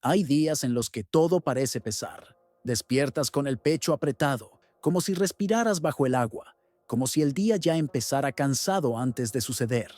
Hay días en los que todo parece pesar. Despiertas con el pecho apretado, como si respiraras bajo el agua, como si el día ya empezara cansado antes de suceder.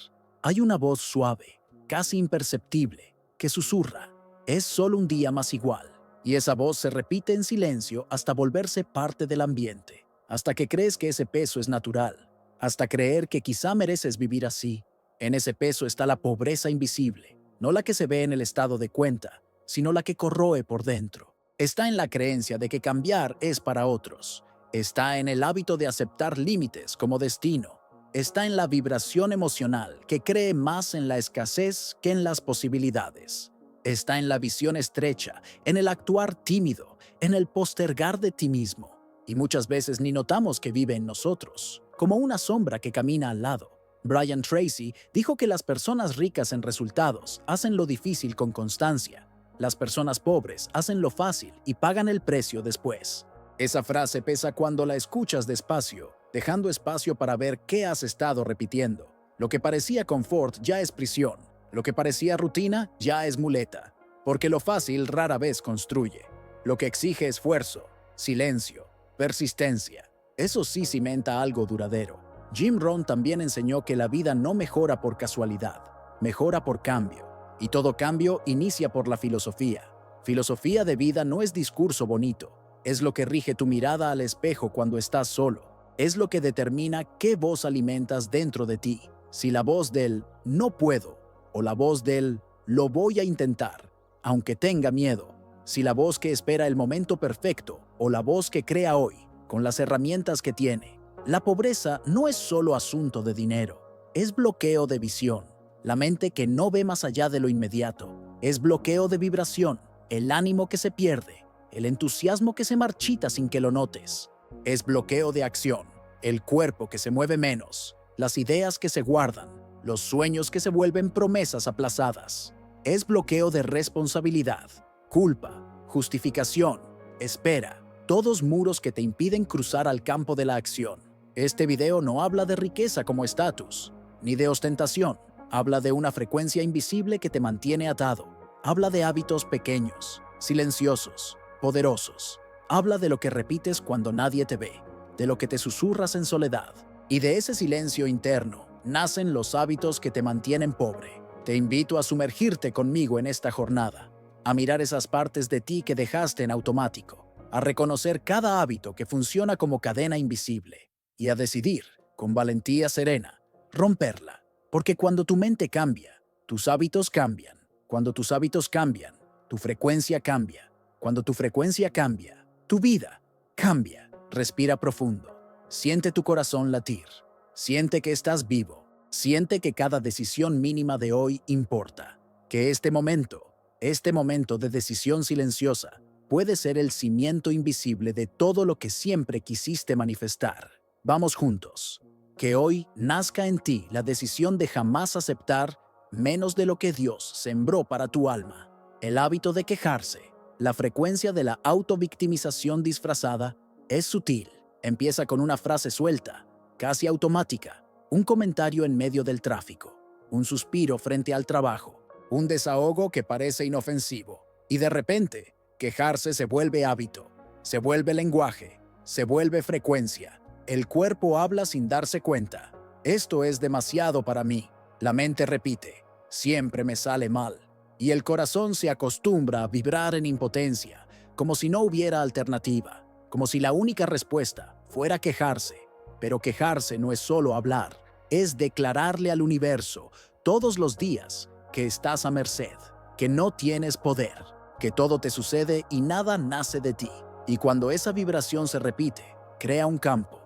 Hay una voz suave, casi imperceptible, que susurra: es solo un día más igual. Y esa voz se repite en silencio hasta volverse parte del ambiente, hasta que crees que ese peso es natural, hasta creer que quizá mereces vivir así. En ese peso está la pobreza invisible, no la que se ve en el estado de cuenta, sino la que corroe por dentro. Está en la creencia de que cambiar es para otros. Está en el hábito de aceptar límites como destino. Está en la vibración emocional que cree más en la escasez que en las posibilidades. Está en la visión estrecha, en el actuar tímido, en el postergar de ti mismo. Y muchas veces ni notamos que vive en nosotros, como una sombra que camina al lado. Brian Tracy dijo que las personas ricas en resultados hacen lo difícil con constancia. Las personas pobres hacen lo fácil y pagan el precio después. Esa frase pesa cuando la escuchas despacio, dejando espacio para ver qué has estado repitiendo. Lo que parecía confort ya es prisión. Lo que parecía rutina ya es muleta. Porque lo fácil rara vez construye. Lo que exige esfuerzo, silencio, persistencia. Eso sí cimenta algo duradero. Jim Rohn también enseñó que la vida no mejora por casualidad, mejora por cambio. Y todo cambio inicia por la filosofía. Filosofía de vida no es discurso bonito, es lo que rige tu mirada al espejo cuando estás solo. Es lo que determina qué voz alimentas dentro de ti. Si la voz del "no puedo" o la voz del "lo voy a intentar", aunque tenga miedo. Si la voz que espera el momento perfecto o la voz que crea hoy, con las herramientas que tiene. La pobreza no es solo asunto de dinero, es bloqueo de visión. La mente que no ve más allá de lo inmediato. Es bloqueo de vibración, el ánimo que se pierde, el entusiasmo que se marchita sin que lo notes. Es bloqueo de acción, el cuerpo que se mueve menos, las ideas que se guardan, los sueños que se vuelven promesas aplazadas. Es bloqueo de responsabilidad, culpa, justificación, espera, todos muros que te impiden cruzar al campo de la acción. Este video no habla de riqueza como estatus, ni de ostentación. Habla de una frecuencia invisible que te mantiene atado. Habla de hábitos pequeños, silenciosos, poderosos. Habla de lo que repites cuando nadie te ve, de lo que te susurras en soledad. Y de ese silencio interno nacen los hábitos que te mantienen pobre. Te invito a sumergirte conmigo en esta jornada, a mirar esas partes de ti que dejaste en automático, a reconocer cada hábito que funciona como cadena invisible y a decidir, con valentía serena, romperla. Porque cuando tu mente cambia, tus hábitos cambian. Cuando tus hábitos cambian, tu frecuencia cambia. Cuando tu frecuencia cambia, tu vida cambia. Respira profundo. Siente tu corazón latir. Siente que estás vivo. Siente que cada decisión mínima de hoy importa. Que este momento de decisión silenciosa, puede ser el cimiento invisible de todo lo que siempre quisiste manifestar. Vamos juntos. Que hoy nazca en ti la decisión de jamás aceptar menos de lo que Dios sembró para tu alma. El hábito de quejarse, la frecuencia de la autovictimización disfrazada, es sutil. Empieza con una frase suelta, casi automática, un comentario en medio del tráfico, un suspiro frente al trabajo, un desahogo que parece inofensivo. Y de repente, quejarse se vuelve hábito, se vuelve lenguaje, se vuelve frecuencia. El cuerpo habla sin darse cuenta. Esto es demasiado para mí. La mente repite, siempre me sale mal. Y el corazón se acostumbra a vibrar en impotencia, como si no hubiera alternativa, como si la única respuesta fuera quejarse. Pero quejarse no es solo hablar, es declararle al universo todos los días que estás a merced, que no tienes poder, que todo te sucede y nada nace de ti. Y cuando esa vibración se repite, crea un campo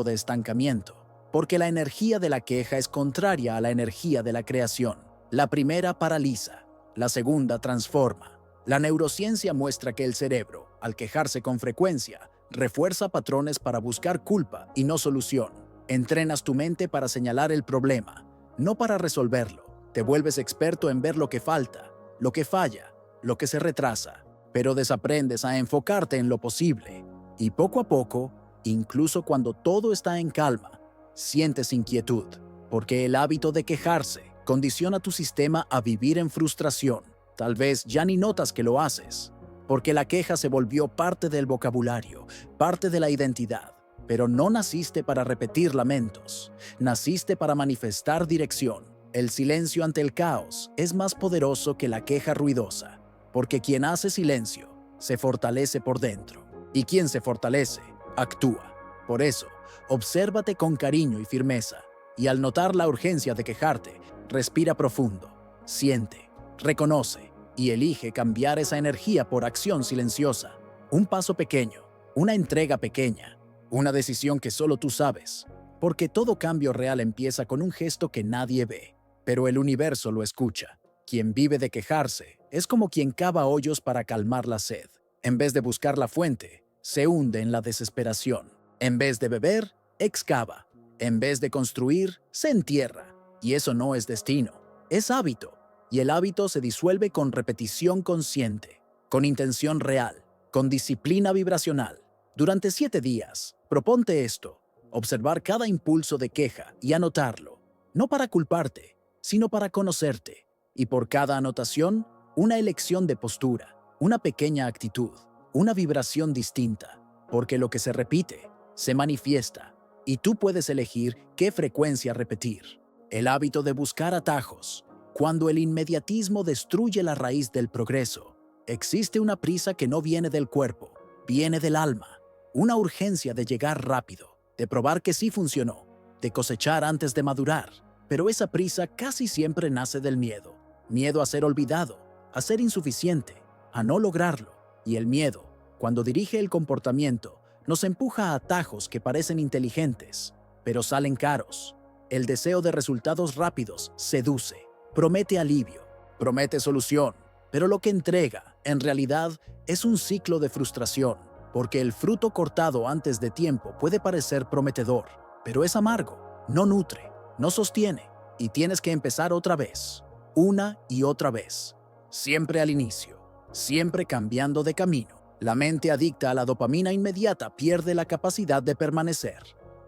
de estancamiento, porque la energía de la queja es contraria a la energía de la creación. La primera paraliza, la segunda transforma. La neurociencia muestra que el cerebro, al quejarse con frecuencia, refuerza patrones para buscar culpa y no solución. Entrenas tu mente para señalar el problema, no para resolverlo. Te vuelves experto en ver lo que falta, lo que falla, lo que se retrasa, pero desaprendes a enfocarte en lo posible. Y poco a poco, incluso cuando todo está en calma, sientes inquietud, porque el hábito de quejarse condiciona tu sistema a vivir en frustración, Tal vez ya ni notas que lo haces, porque la queja se volvió parte del vocabulario, parte de la identidad. Pero no naciste para repetir lamentos, naciste para manifestar dirección. El silencio ante el caos es más poderoso que la queja ruidosa, porque quien hace silencio se fortalece por dentro, y quien se fortalece, actúa. Por eso, obsérvate con cariño y firmeza, y al notar la urgencia de quejarte, respira profundo, siente, reconoce y elige cambiar esa energía por acción silenciosa. Un paso pequeño, una entrega pequeña, una decisión que solo tú sabes, porque todo cambio real empieza con un gesto que nadie ve, pero el universo lo escucha. Quien vive de quejarse es como quien cava hoyos para calmar la sed. En vez de buscar la fuente, se hunde en la desesperación. En vez de beber, excava. En vez de construir, se entierra. Y eso no es destino, es hábito. Y el hábito se disuelve con repetición consciente, con intención real, con disciplina vibracional. Durante 7 días, proponte esto, observar cada impulso de queja y anotarlo, no para culparte, sino para conocerte. Y por cada anotación, una elección de postura, una pequeña actitud, una vibración distinta, porque lo que se repite, se manifiesta, y tú puedes elegir qué frecuencia repetir. El hábito de buscar atajos. Cuando el inmediatismo destruye la raíz del progreso, existe una prisa que no viene del cuerpo, viene del alma. Una urgencia de llegar rápido, de probar que sí funcionó, de cosechar antes de madurar. Pero esa prisa casi siempre nace del miedo. Miedo a ser olvidado, a ser insuficiente, a no lograrlo. Y el miedo, cuando dirige el comportamiento, nos empuja a atajos que parecen inteligentes, pero salen caros. El deseo de resultados rápidos seduce, promete alivio, promete solución, pero lo que entrega, en realidad, es un ciclo de frustración. Porque el fruto cortado antes de tiempo puede parecer prometedor, pero es amargo, no nutre, no sostiene, y tienes que empezar otra vez, una y otra vez, siempre al inicio, siempre cambiando de camino. La mente adicta a la dopamina inmediata pierde la capacidad de permanecer,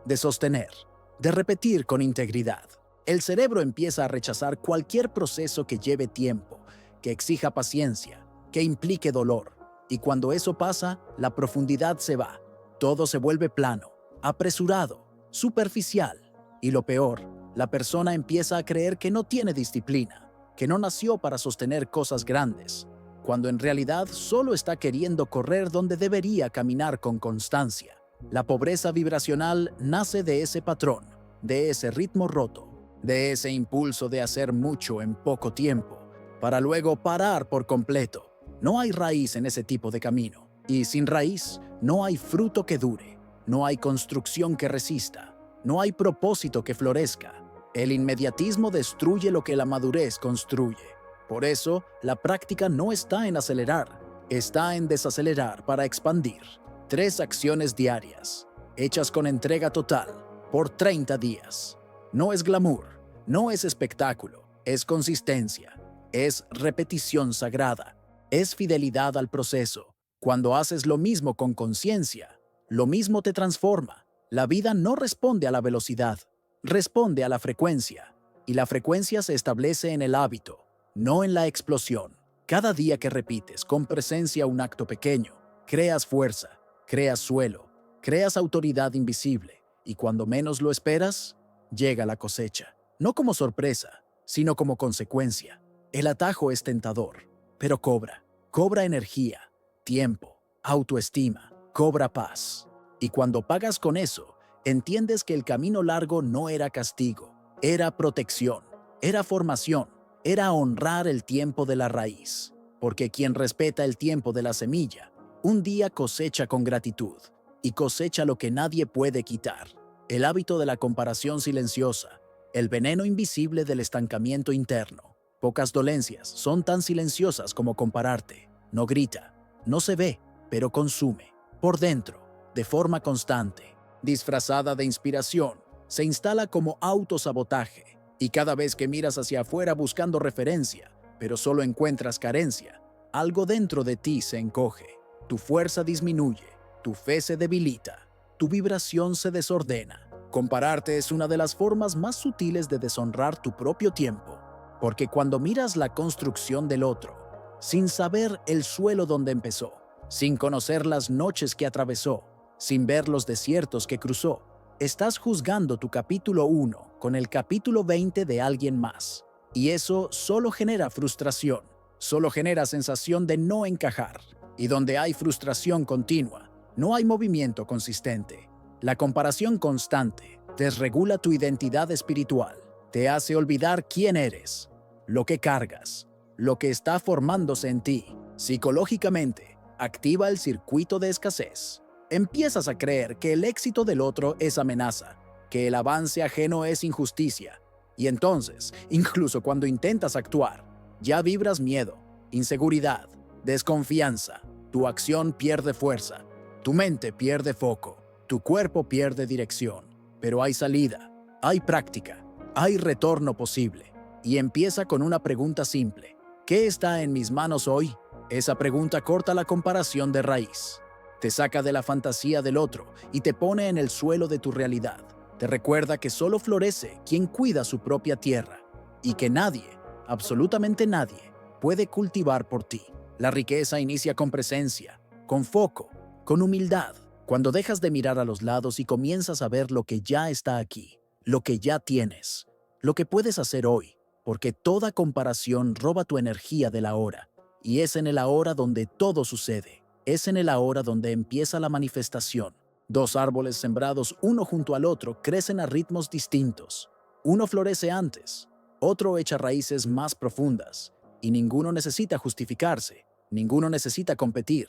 de sostener, de repetir con integridad. El cerebro empieza a rechazar cualquier proceso que lleve tiempo, que exija paciencia, que implique dolor. Y cuando eso pasa, la profundidad se va. Todo se vuelve plano, apresurado, superficial. Y lo peor, la persona empieza a creer que no tiene disciplina, que no nació para sostener cosas grandes, cuando en realidad solo está queriendo correr donde debería caminar con constancia. La pobreza vibracional nace de ese patrón, de ese ritmo roto, de ese impulso de hacer mucho en poco tiempo, para luego parar por completo. No hay raíz en ese tipo de camino, y sin raíz no hay fruto que dure, no hay construcción que resista, no hay propósito que florezca. El inmediatismo destruye lo que la madurez construye. Por eso, la práctica no está en acelerar, está en desacelerar para expandir. 3 acciones diarias, hechas con entrega total, por 30 días. No es glamour, no es espectáculo, es consistencia, es repetición sagrada. Es fidelidad al proceso. Cuando haces lo mismo con conciencia, lo mismo te transforma. La vida no responde a la velocidad, responde a la frecuencia. Y la frecuencia se establece en el hábito, no en la explosión. Cada día que repites con presencia un acto pequeño, creas fuerza, creas suelo, creas autoridad invisible. Y cuando menos lo esperas, llega la cosecha. No como sorpresa, sino como consecuencia. El atajo es tentador, pero cobra energía, tiempo, autoestima, cobra paz. Y cuando pagas con eso, entiendes que el camino largo no era castigo, era protección, era formación, era honrar el tiempo de la raíz. Porque quien respeta el tiempo de la semilla, un día cosecha con gratitud, y cosecha lo que nadie puede quitar. El hábito de la comparación silenciosa, el veneno invisible del estancamiento interno. Pocas dolencias son tan silenciosas como compararte. No grita, no se ve, pero consume. Por dentro, de forma constante, disfrazada de inspiración, se instala como autosabotaje. Y cada vez que miras hacia afuera buscando referencia, pero solo encuentras carencia, algo dentro de ti se encoge. Tu fuerza disminuye, tu fe se debilita, tu vibración se desordena. Compararte es una de las formas más sutiles de deshonrar tu propio tiempo. Porque cuando miras la construcción del otro, sin saber el suelo donde empezó, sin conocer las noches que atravesó, sin ver los desiertos que cruzó. Estás juzgando tu capítulo 1 con el capítulo 20 de alguien más. Y eso solo genera frustración, solo genera sensación de no encajar. Y donde hay frustración continua, no hay movimiento consistente. La comparación constante desregula tu identidad espiritual, te hace olvidar quién eres, lo que cargas, lo que está formándose en ti. Psicológicamente, activa el circuito de escasez. Empiezas a creer que el éxito del otro es amenaza, que el avance ajeno es injusticia. Y entonces, incluso cuando intentas actuar, ya vibras miedo, inseguridad, desconfianza. Tu acción pierde fuerza, tu mente pierde foco, tu cuerpo pierde dirección. Pero hay salida, hay práctica, hay retorno posible. Y empieza con una pregunta simple. ¿Qué está en mis manos hoy? Esa pregunta corta la comparación de raíz. Te saca de la fantasía del otro y te pone en el suelo de tu realidad. Te recuerda que solo florece quien cuida su propia tierra y que nadie, absolutamente nadie, puede cultivar por ti. La riqueza inicia con presencia, con foco, con humildad. Cuando dejas de mirar a los lados y comienzas a ver lo que ya está aquí, lo que ya tienes, lo que puedes hacer hoy, porque toda comparación roba tu energía del ahora. Y es en el ahora donde todo sucede. Es en el ahora donde empieza la manifestación. Dos árboles sembrados uno junto al otro crecen a ritmos distintos. Uno florece antes, otro echa raíces más profundas, y ninguno necesita justificarse, ninguno necesita competir,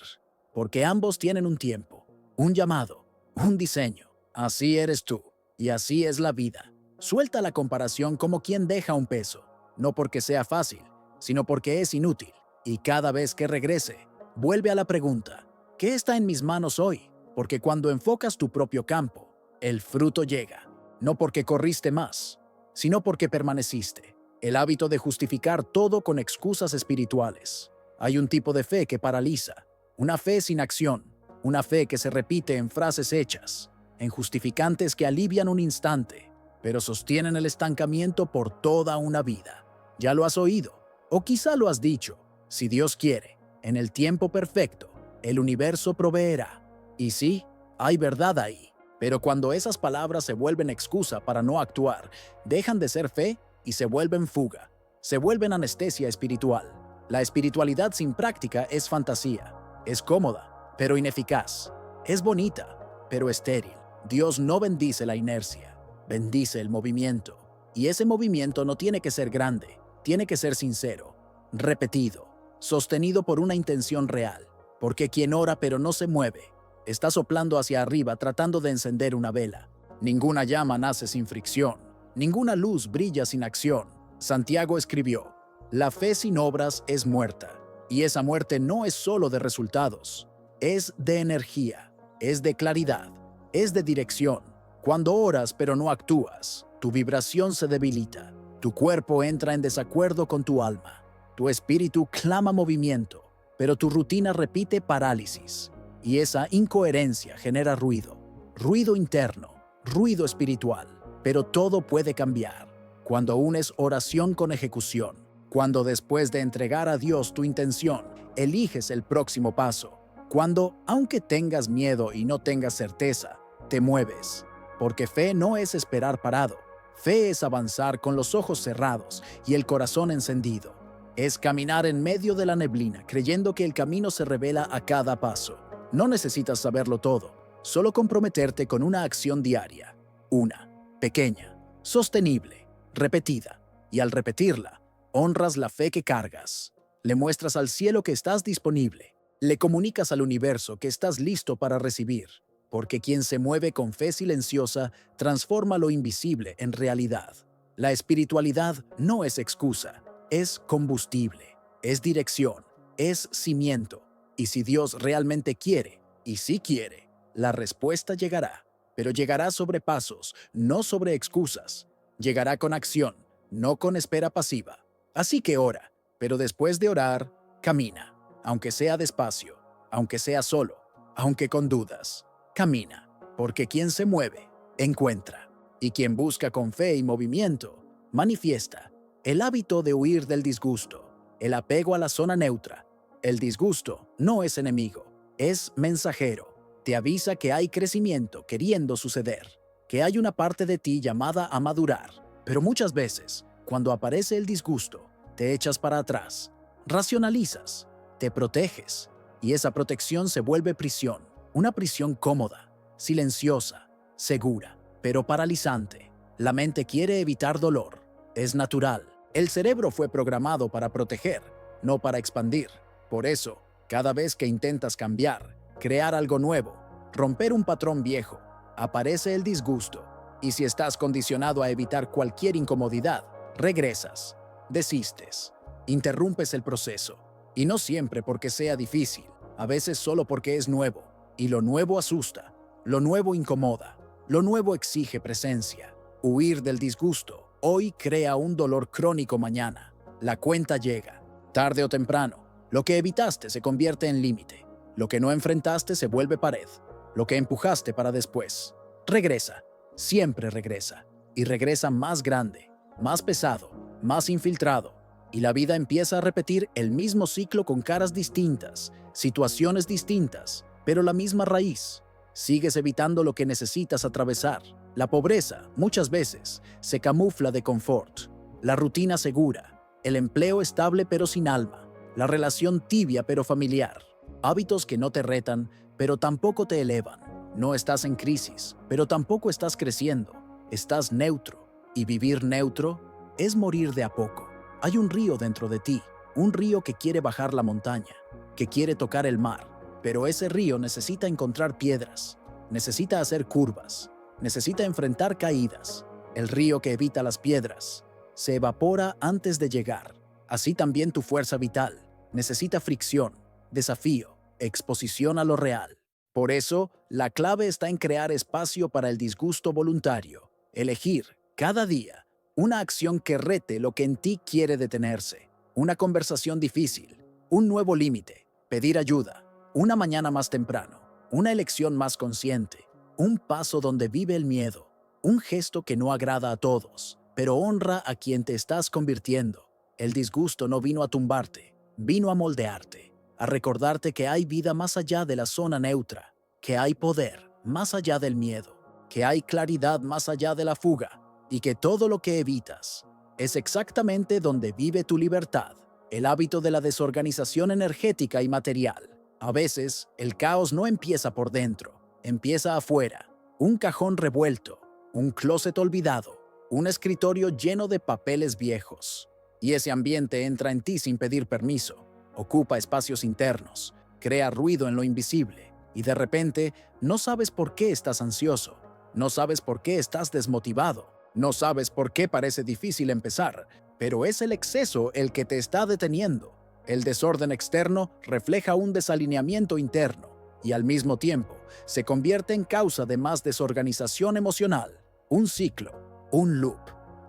porque ambos tienen un tiempo, un llamado, un diseño. Así eres tú, y así es la vida. Suelta la comparación como quien deja un peso, no porque sea fácil, sino porque es inútil. Y cada vez que regrese, vuelve a la pregunta, ¿qué está en mis manos hoy? Porque cuando enfocas tu propio campo, el fruto llega, no porque corriste más, sino porque permaneciste. El hábito de justificar todo con excusas espirituales. Hay un tipo de fe que paraliza, una fe sin acción, una fe que se repite en frases hechas, en justificantes que alivian un instante, pero sostienen el estancamiento por toda una vida. Ya lo has oído, o quizá lo has dicho. Si Dios quiere, en el tiempo perfecto, el universo proveerá. Y sí, hay verdad ahí. Pero cuando esas palabras se vuelven excusa para no actuar, dejan de ser fe y se vuelven fuga. Se vuelven anestesia espiritual. La espiritualidad sin práctica es fantasía. Es cómoda, pero ineficaz. Es bonita, pero estéril. Dios no bendice la inercia, bendice el movimiento. Y ese movimiento no tiene que ser grande, tiene que ser sincero, repetido, sostenido por una intención real, porque quien ora pero no se mueve, está soplando hacia arriba tratando de encender una vela. Ninguna llama nace sin fricción, ninguna luz brilla sin acción. Santiago escribió, la fe sin obras es muerta, y esa muerte no es solo de resultados, es de energía, es de claridad, es de dirección. Cuando oras pero no actúas, tu vibración se debilita, tu cuerpo entra en desacuerdo con tu alma. Tu espíritu clama movimiento, pero tu rutina repite parálisis. Y esa incoherencia genera ruido, ruido interno, ruido espiritual. Pero todo puede cambiar cuando unes oración con ejecución, cuando después de entregar a Dios tu intención, eliges el próximo paso, cuando, aunque tengas miedo y no tengas certeza, te mueves. Porque fe no es esperar parado, fe es avanzar con los ojos cerrados y el corazón encendido. Es caminar en medio de la neblina, creyendo que el camino se revela a cada paso. No necesitas saberlo todo, solo comprometerte con una acción diaria. Una, pequeña, sostenible, repetida. Y al repetirla, honras la fe que cargas. Le muestras al cielo que estás disponible. Le comunicas al universo que estás listo para recibir. Porque quien se mueve con fe silenciosa transforma lo invisible en realidad. La espiritualidad no es excusa. Es combustible, es dirección, es cimiento. Y si Dios realmente quiere, y sí quiere, la respuesta llegará. Pero llegará sobre pasos, no sobre excusas. Llegará con acción, no con espera pasiva. Así que ora, pero después de orar, camina. Aunque sea despacio, aunque sea solo, aunque con dudas. Camina, porque quien se mueve, encuentra. Y quien busca con fe y movimiento, manifiesta. El hábito de huir del disgusto, el apego a la zona neutra. El disgusto no es enemigo, es mensajero. Te avisa que hay crecimiento queriendo suceder, que hay una parte de ti llamada a madurar. Pero muchas veces, cuando aparece el disgusto, te echas para atrás, racionalizas, te proteges, y esa protección se vuelve prisión, una prisión cómoda, silenciosa, segura, pero paralizante. La mente quiere evitar dolor. Es natural. El cerebro fue programado para proteger, no para expandir. Por eso, cada vez que intentas cambiar, crear algo nuevo, romper un patrón viejo, aparece el disgusto. Y si estás condicionado a evitar cualquier incomodidad, regresas, desistes, interrumpes el proceso. Y no siempre porque sea difícil, a veces solo porque es nuevo. Y lo nuevo asusta, lo nuevo incomoda, lo nuevo exige presencia. Huir del disgusto hoy crea un dolor crónico mañana. La cuenta llega, tarde o temprano. Lo que evitaste se convierte en límite. Lo que no enfrentaste se vuelve pared. Lo que empujaste para después. Regresa, siempre regresa. Y regresa más grande, más pesado, más infiltrado. Y la vida empieza a repetir el mismo ciclo con caras distintas, situaciones distintas, pero la misma raíz. Sigues evitando lo que necesitas atravesar. La pobreza, muchas veces, se camufla de confort. La rutina segura, el empleo estable pero sin alma, la relación tibia pero familiar. Hábitos que no te retan, pero tampoco te elevan. No estás en crisis, pero tampoco estás creciendo. Estás neutro. Y vivir neutro es morir de a poco. Hay un río dentro de ti, un río que quiere bajar la montaña, que quiere tocar el mar, pero ese río necesita encontrar piedras, necesita hacer curvas, necesita enfrentar caídas. El río que evita las piedras se evapora antes de llegar. Así también tu fuerza vital necesita fricción, desafío, exposición a lo real. Por eso, la clave está en crear espacio para el disgusto voluntario, elegir, cada día, una acción que rete lo que en ti quiere detenerse, una conversación difícil, un nuevo límite, pedir ayuda, una mañana más temprano, una elección más consciente, un paso donde vive el miedo, un gesto que no agrada a todos, pero honra a quien te estás convirtiendo. El disgusto no vino a tumbarte, vino a moldearte, a recordarte que hay vida más allá de la zona neutra, que hay poder más allá del miedo, que hay claridad más allá de la fuga, y que todo lo que evitas es exactamente donde vive tu libertad, el hábito de la desorganización energética y material. A veces, el caos no empieza por dentro, empieza afuera, un cajón revuelto, un closet olvidado, un escritorio lleno de papeles viejos. Y ese ambiente entra en ti sin pedir permiso, ocupa espacios internos, crea ruido en lo invisible, y de repente no sabes por qué estás ansioso, no sabes por qué estás desmotivado, no sabes por qué parece difícil empezar, pero es el exceso el que te está deteniendo. El desorden externo refleja un desalineamiento interno y al mismo tiempo se convierte en causa de más desorganización emocional, un ciclo, un loop,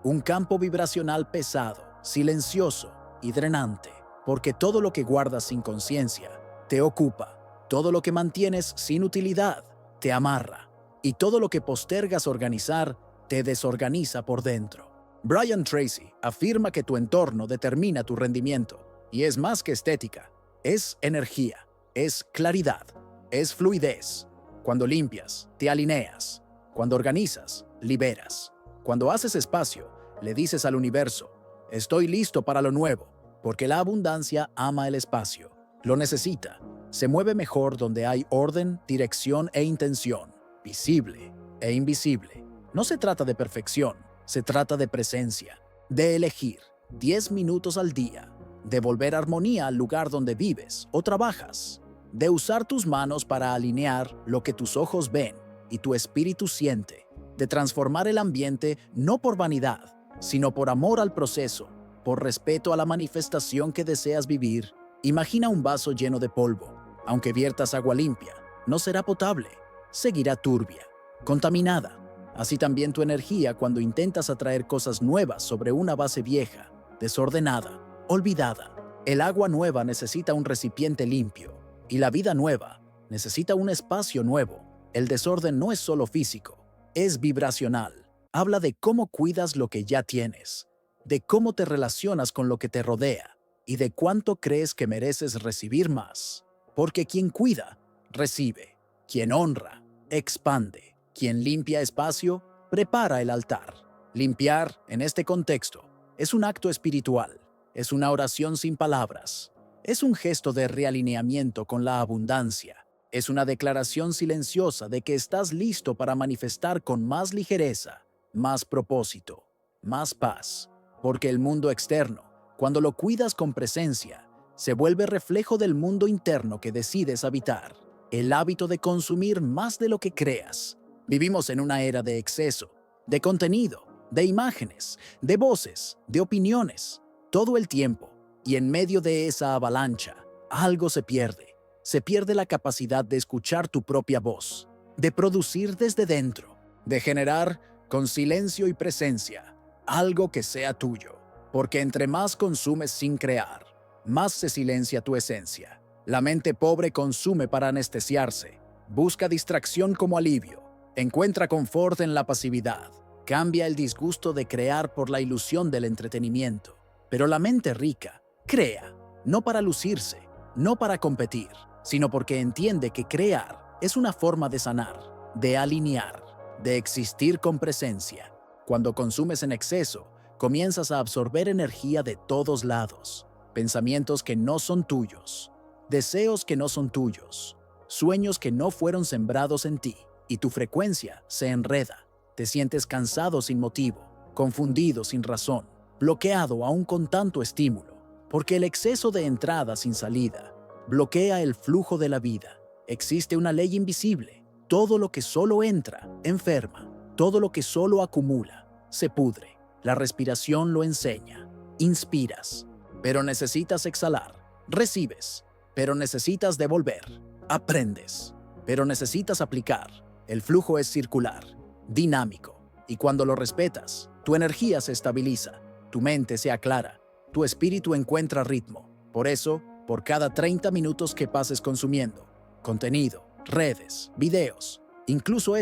un campo vibracional pesado, silencioso y drenante, porque todo lo que guardas sin conciencia te ocupa, todo lo que mantienes sin utilidad te amarra y todo lo que postergas organizar te desorganiza por dentro. Brian Tracy afirma que tu entorno determina tu rendimiento y es más que estética, es energía, es claridad, es fluidez. Cuando limpias, te alineas. Cuando organizas, liberas. Cuando haces espacio, le dices al universo, estoy listo para lo nuevo, porque la abundancia ama el espacio, lo necesita. Se mueve mejor donde hay orden, dirección e intención, visible e invisible. No se trata de perfección, se trata de presencia, de elegir 10 minutos al día, de volver armonía al lugar donde vives o trabajas, de usar tus manos para alinear lo que tus ojos ven y tu espíritu siente, de transformar el ambiente no por vanidad, sino por amor al proceso, por respeto a la manifestación que deseas vivir. Imagina un vaso lleno de polvo. Aunque viertas agua limpia, no será potable, seguirá turbia, contaminada. Así también tu energía cuando intentas atraer cosas nuevas sobre una base vieja, desordenada, olvidada. El agua nueva necesita un recipiente limpio y la vida nueva necesita un espacio nuevo. El desorden no es solo físico, es vibracional. Habla de cómo cuidas lo que ya tienes, de cómo te relacionas con lo que te rodea y de cuánto crees que mereces recibir más. Porque quien cuida, recibe. Quien honra, expande. Quien limpia espacio, prepara el altar. Limpiar, en este contexto, es un acto espiritual. Es una oración sin palabras. Es un gesto de realineamiento con la abundancia. Es una declaración silenciosa de que estás listo para manifestar con más ligereza, más propósito, más paz. Porque el mundo externo, cuando lo cuidas con presencia, se vuelve reflejo del mundo interno que decides habitar. El hábito de consumir más de lo que creas. Vivimos en una era de exceso, de contenido, de imágenes, de voces, de opiniones, todo el tiempo. Y en medio de esa avalancha, algo se pierde. Se pierde la capacidad de escuchar tu propia voz, de producir desde dentro, de generar con silencio y presencia algo que sea tuyo. Porque entre más consumes sin crear, más se silencia tu esencia. La mente pobre consume para anestesiarse, busca distracción como alivio, encuentra confort en la pasividad, cambia el disgusto de crear por la ilusión del entretenimiento. Pero la mente rica crea, no para lucirse, no para competir, sino porque entiende que crear es una forma de sanar, de alinear, de existir con presencia. Cuando consumes en exceso, comienzas a absorber energía de todos lados, pensamientos que no son tuyos, deseos que no son tuyos, sueños que no fueron sembrados en ti, y tu frecuencia se enreda. Te sientes cansado sin motivo, confundido sin razón, bloqueado aún con tanto estímulo, porque el exceso de entrada sin salida bloquea el flujo de la vida. Existe una ley invisible. Todo lo que solo entra, enferma. Todo lo que solo acumula, se pudre. La respiración lo enseña. Inspiras, pero necesitas exhalar. Recibes, pero necesitas devolver. Aprendes, pero necesitas aplicar. El flujo es circular, dinámico, y cuando lo respetas, tu energía se estabiliza, tu mente se aclara, tu espíritu encuentra ritmo. Por eso, por cada 30 minutos que pases consumiendo contenido, redes, videos, incluso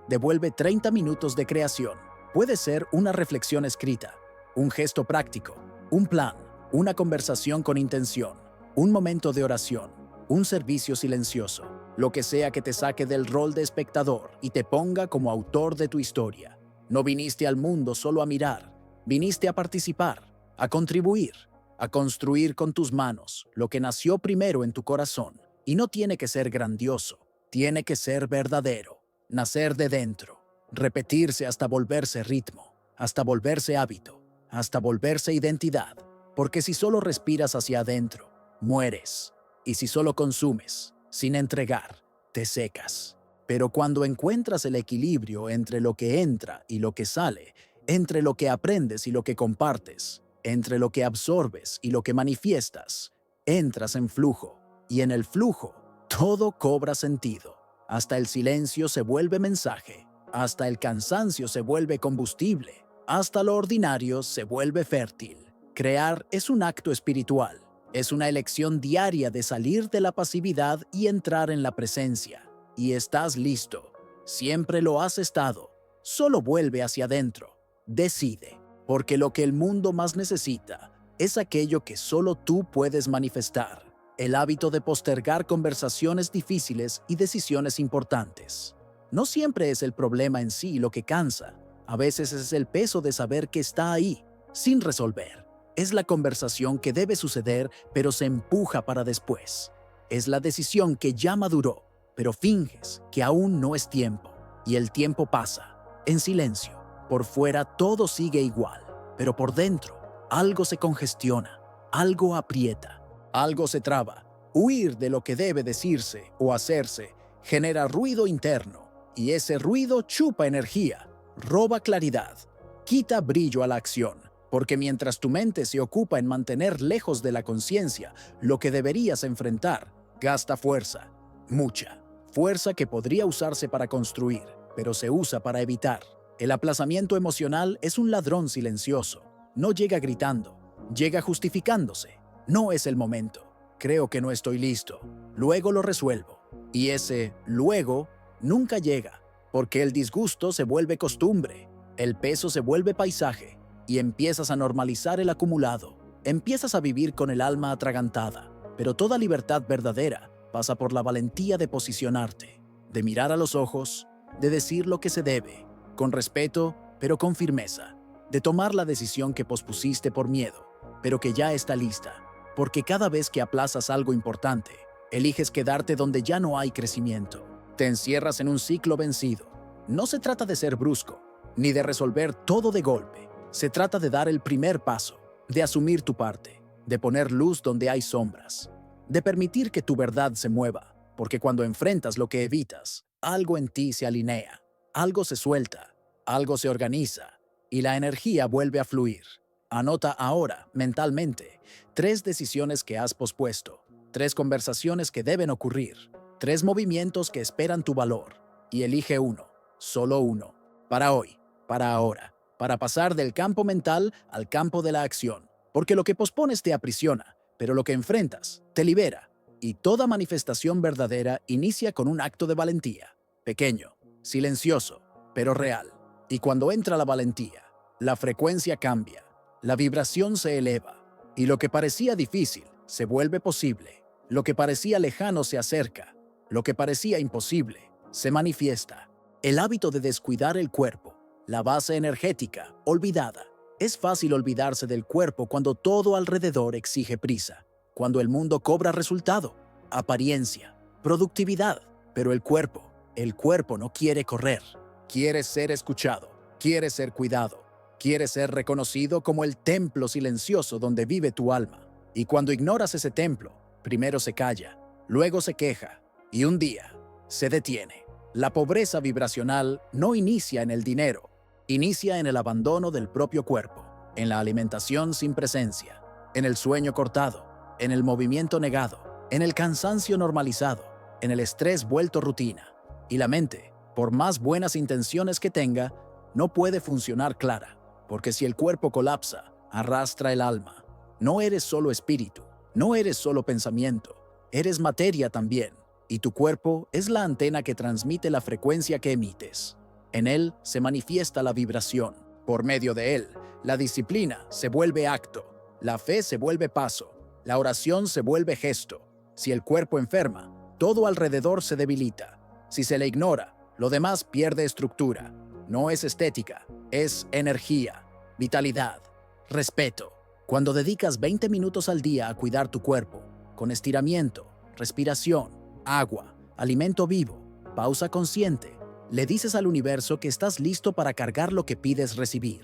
devuelve 30 minutos de creación. Puede ser una reflexión escrita, un gesto práctico, un plan, una conversación con intención, un momento de oración, un servicio silencioso, lo que sea que te saque del rol de espectador y te ponga como autor de tu historia. No viniste al mundo solo a mirar, viniste a participar, a contribuir, a construir con tus manos lo que nació primero en tu corazón. Y no tiene que ser grandioso, tiene que ser verdadero, nacer de dentro, repetirse hasta volverse ritmo, hasta volverse hábito, hasta volverse identidad. Porque si solo respiras hacia adentro, mueres. Y si solo consumes, sin entregar, te secas. Pero cuando encuentras el equilibrio entre lo que entra y lo que sale, entre lo que aprendes y lo que compartes, entre lo que absorbes y lo que manifiestas, entras en flujo. Y en el flujo, todo cobra sentido. Hasta el silencio se vuelve mensaje, hasta el cansancio se vuelve combustible, hasta lo ordinario se vuelve fértil. Crear es un acto espiritual, es una elección diaria de salir de la pasividad y entrar en la presencia. Y estás listo, siempre lo has estado, solo vuelve hacia adentro, decide, porque lo que el mundo más necesita es aquello que solo tú puedes manifestar. El hábito de postergar conversaciones difíciles y decisiones importantes. No siempre es el problema en sí lo que cansa. A veces es el peso de saber que está ahí, sin resolver. Es la conversación que debe suceder, pero se empuja para después. Es la decisión que ya maduró, pero finges que aún no es tiempo. Y el tiempo pasa, en silencio. Por fuera todo sigue igual, pero por dentro algo se congestiona, algo aprieta. Algo se traba. Huir de lo que debe decirse o hacerse genera ruido interno, y ese ruido chupa energía, roba claridad, quita brillo a la acción, porque mientras tu mente se ocupa en mantener lejos de la conciencia lo que deberías enfrentar, gasta fuerza, mucha fuerza que podría usarse para construir, pero se usa para evitar. El aplazamiento emocional es un ladrón silencioso. No llega gritando, llega justificándose. No es el momento. Creo que no estoy listo. Luego lo resuelvo. Y ese luego nunca llega, porque el disgusto se vuelve costumbre, el peso se vuelve paisaje y empiezas a normalizar el acumulado. Empiezas a vivir con el alma atragantada, pero toda libertad verdadera pasa por la valentía de posicionarte, de mirar a los ojos, de decir lo que se debe, con respeto, pero con firmeza, de tomar la decisión que pospusiste por miedo, pero que ya está lista, porque cada vez que aplazas algo importante, eliges quedarte donde ya no hay crecimiento. Te encierras en un ciclo vencido. No se trata de ser brusco, ni de resolver todo de golpe. Se trata de dar el primer paso, de asumir tu parte, de poner luz donde hay sombras, de permitir que tu verdad se mueva, porque cuando enfrentas lo que evitas, algo en ti se alinea, algo se suelta, algo se organiza, y la energía vuelve a fluir. Anota ahora, mentalmente, 3 decisiones que has pospuesto, 3 conversaciones que deben ocurrir, 3 movimientos que esperan tu valor, y elige uno, solo uno, para hoy, para ahora, para pasar del campo mental al campo de la acción, porque lo que pospones te aprisiona, pero lo que enfrentas te libera, y toda manifestación verdadera inicia con un acto de valentía, pequeño, silencioso, pero real. Y cuando entra la valentía, la frecuencia cambia, la vibración se eleva, y lo que parecía difícil se vuelve posible, lo que parecía lejano se acerca, lo que parecía imposible se manifiesta. El hábito de descuidar el cuerpo, la base energética, olvidada. Es fácil olvidarse del cuerpo cuando todo alrededor exige prisa, cuando el mundo cobra resultado, apariencia, productividad, pero el cuerpo no quiere correr, quiere ser escuchado, quiere ser cuidado, quiere ser reconocido como el templo silencioso donde vive tu alma. Y cuando ignoras ese templo, primero se calla, luego se queja, y un día se detiene. La pobreza vibracional no inicia en el dinero, inicia en el abandono del propio cuerpo, en la alimentación sin presencia, en el sueño cortado, en el movimiento negado, en el cansancio normalizado, en el estrés vuelto rutina. Y la mente, por más buenas intenciones que tenga, no puede funcionar clara, porque si el cuerpo colapsa, arrastra el alma. No eres solo espíritu, no eres solo pensamiento, eres materia también, y tu cuerpo es la antena que transmite la frecuencia que emites. En él se manifiesta la vibración. Por medio de él, la disciplina se vuelve acto, la fe se vuelve paso, la oración se vuelve gesto. Si el cuerpo enferma, todo alrededor se debilita. Si se le ignora, lo demás pierde estructura. No es estética, es energía, vitalidad, respeto. Cuando dedicas 20 minutos al día a cuidar tu cuerpo, con estiramiento, respiración, agua, alimento vivo, pausa consciente, le dices al universo que estás listo para cargar lo que pides recibir.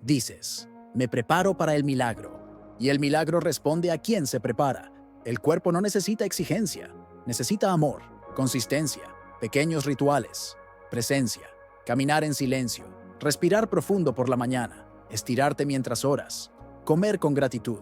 Dices, me preparo para el milagro. Y el milagro responde a quien se prepara. El cuerpo no necesita exigencia, necesita amor, consistencia, pequeños rituales, presencia, caminar en silencio, respirar profundo por la mañana, estirarte mientras oras, comer con gratitud.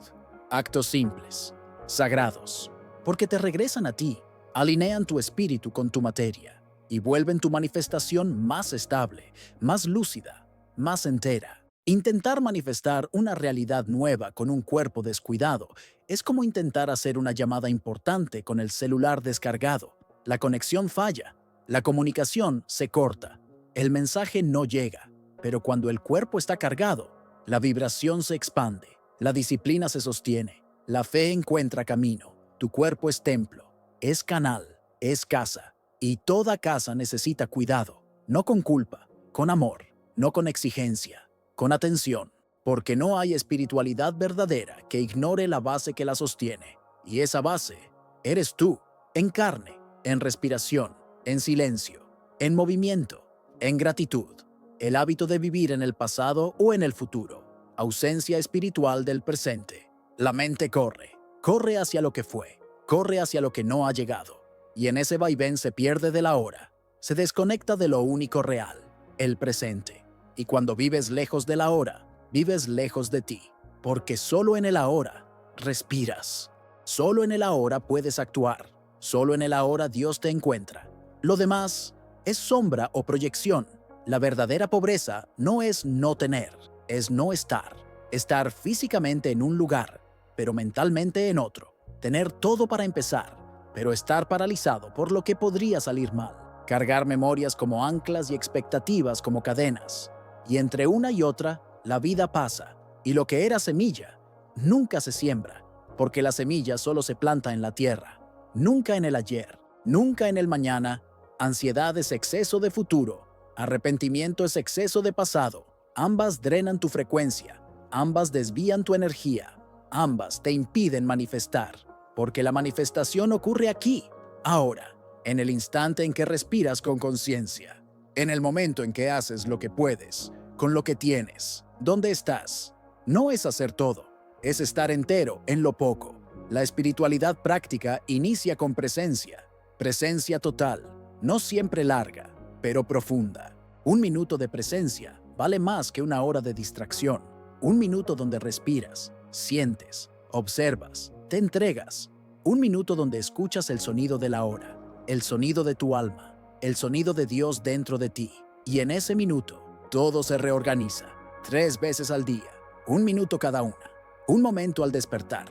Actos simples, sagrados, porque te regresan a ti, alinean tu espíritu con tu materia y vuelven tu manifestación más estable, más lúcida, más entera. Intentar manifestar una realidad nueva con un cuerpo descuidado es como intentar hacer una llamada importante con el celular descargado. La conexión falla, la comunicación se corta, el mensaje no llega, pero cuando el cuerpo está cargado, la vibración se expande, la disciplina se sostiene, la fe encuentra camino, tu cuerpo es templo, es canal, es casa, y toda casa necesita cuidado, no con culpa, con amor, no con exigencia, con atención, porque no hay espiritualidad verdadera que ignore la base que la sostiene, y esa base eres tú, en carne, en respiración, en silencio, en movimiento, en gratitud, el hábito de vivir en el pasado o en el futuro, ausencia espiritual del presente. La mente corre, corre hacia lo que fue, corre hacia lo que no ha llegado, y en ese vaivén se pierde de la hora, se desconecta de lo único real, el presente. Y cuando vives lejos de la hora, vives lejos de ti, porque solo en el ahora respiras, solo en el ahora puedes actuar, solo en el ahora Dios te encuentra. Lo demás es sombra o proyección. La verdadera pobreza no es no tener, es no estar. Estar físicamente en un lugar, pero mentalmente en otro. Tener todo para empezar, pero estar paralizado por lo que podría salir mal. Cargar memorias como anclas y expectativas como cadenas. Y entre una y otra, la vida pasa, y lo que era semilla nunca se siembra, porque la semilla solo se planta en la tierra. Nunca en el ayer, nunca en el mañana. Ansiedad es exceso de futuro. Arrepentimiento es exceso de pasado. Ambas drenan tu frecuencia. Ambas desvían tu energía. Ambas te impiden manifestar, porque la manifestación ocurre aquí, ahora, en el instante en que respiras con conciencia, en el momento en que haces lo que puedes, con lo que tienes. ¿Dónde estás? No es hacer todo, es estar entero en lo poco. La espiritualidad práctica inicia con presencia, presencia total, no siempre larga, pero profunda. Un minuto de presencia vale más que una hora de distracción. Un minuto donde respiras, sientes, observas, te entregas. Un minuto donde escuchas el sonido de la hora, el sonido de tu alma, el sonido de Dios dentro de ti. Y en ese minuto, todo se reorganiza. 3 veces al día, 1 minuto cada una. Un momento al despertar,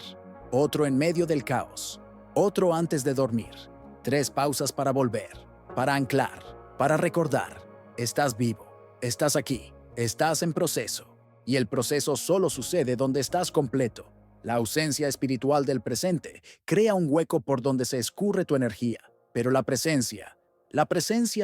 otro en medio del caos, otro antes de dormir. 3 pausas para volver, para anclar, para recordar. Estás vivo, estás aquí, estás en proceso. Y el proceso solo sucede donde estás completo. La ausencia espiritual del presente crea un hueco por donde se escurre tu energía. Pero la presencia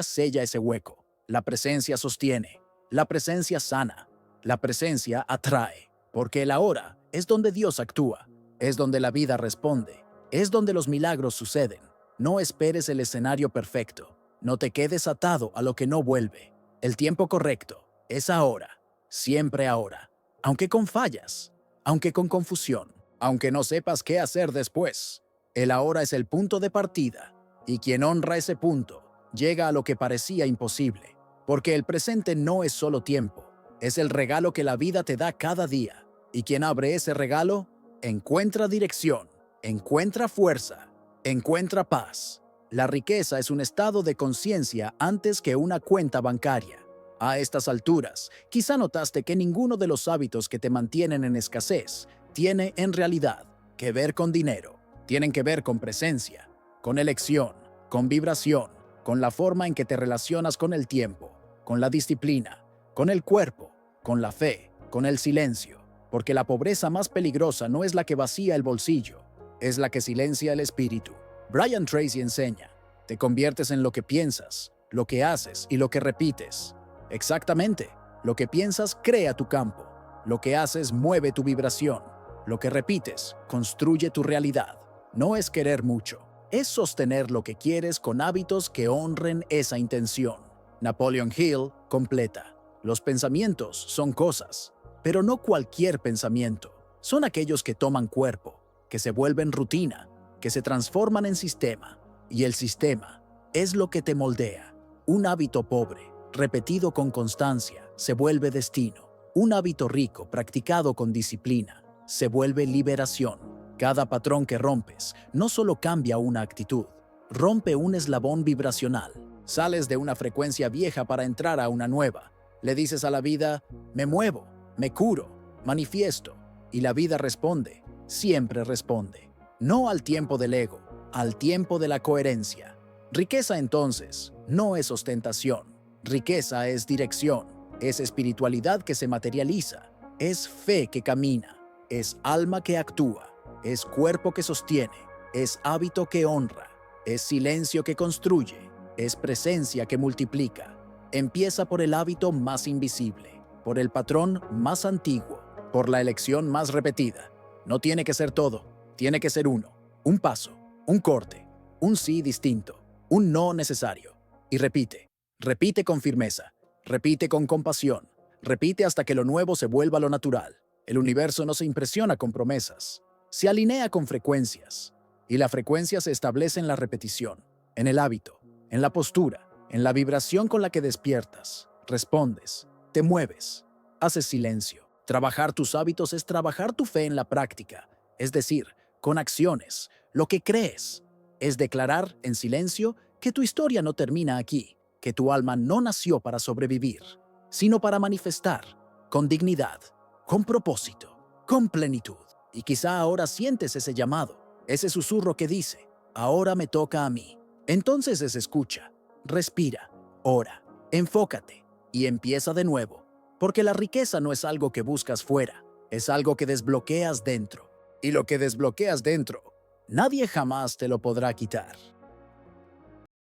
sella ese hueco. La presencia sostiene. La presencia sana. La presencia atrae. Porque el ahora es donde Dios actúa. Es donde la vida responde. Es donde los milagros suceden. No esperes el escenario perfecto. No te quedes atado a lo que no vuelve. El tiempo correcto es ahora. Siempre ahora, aunque con fallas, aunque con confusión, aunque no sepas qué hacer después. El ahora es el punto de partida, y quien honra ese punto llega a lo que parecía imposible, porque el presente no es solo tiempo, es el regalo que la vida te da cada día, y quien abre ese regalo encuentra dirección, encuentra fuerza, encuentra paz. La riqueza es un estado de conciencia antes que una cuenta bancaria. A estas alturas, quizá notaste que ninguno de los hábitos que te mantienen en escasez tiene, en realidad, que ver con dinero. Tienen que ver con presencia, con elección, con vibración, con la forma en que te relacionas con el tiempo, con la disciplina, con el cuerpo, con la fe, con el silencio. Porque la pobreza más peligrosa no es la que vacía el bolsillo, es la que silencia el espíritu. Brian Tracy enseña, te conviertes en lo que piensas, lo que haces y lo que repites. Exactamente. Lo que piensas crea tu campo. Lo que haces mueve tu vibración. Lo que repites construye tu realidad. No es querer mucho. Es sostener lo que quieres con hábitos que honren esa intención. Napoleon Hill completa. Los pensamientos son cosas, pero no cualquier pensamiento. Son aquellos que toman cuerpo, que se vuelven rutina, que se transforman en sistema. Y el sistema es lo que te moldea. Un hábito pobre, repetido con constancia, se vuelve destino. Un hábito rico, practicado con disciplina, se vuelve liberación. Cada patrón que rompes no solo cambia una actitud, rompe un eslabón vibracional. Sales de una frecuencia vieja para entrar a una nueva. Le dices a la vida, me muevo, me curo, manifiesto. Y la vida responde, siempre responde. No al tiempo del ego, al tiempo de la coherencia. Riqueza entonces no es ostentación. Riqueza es dirección, es espiritualidad que se materializa, es fe que camina, es alma que actúa, es cuerpo que sostiene, es hábito que honra, es silencio que construye, es presencia que multiplica. Empieza por el hábito más invisible, por el patrón más antiguo, por la elección más repetida. No tiene que ser todo, tiene que ser uno, un paso, un corte, un sí distinto, un no necesario. Y repite. Repite con firmeza, repite con compasión, repite hasta que lo nuevo se vuelva lo natural. El universo no se impresiona con promesas, se alinea con frecuencias, y la frecuencia se establece en la repetición, en el hábito, en la postura, en la vibración con la que despiertas, respondes, te mueves, haces silencio. Trabajar tus hábitos es trabajar tu fe en la práctica, es decir, con acciones, lo que crees. Es declarar en silencio que tu historia no termina aquí, que tu alma no nació para sobrevivir, sino para manifestar, con dignidad, con propósito, con plenitud. Y quizá ahora sientes ese llamado, ese susurro que dice, ahora me toca a mí. Entonces escucha, respira, ora, enfócate y empieza de nuevo, porque la riqueza no es algo que buscas fuera, Es algo que desbloqueas dentro. Y lo que desbloqueas dentro, nadie jamás te lo podrá quitar.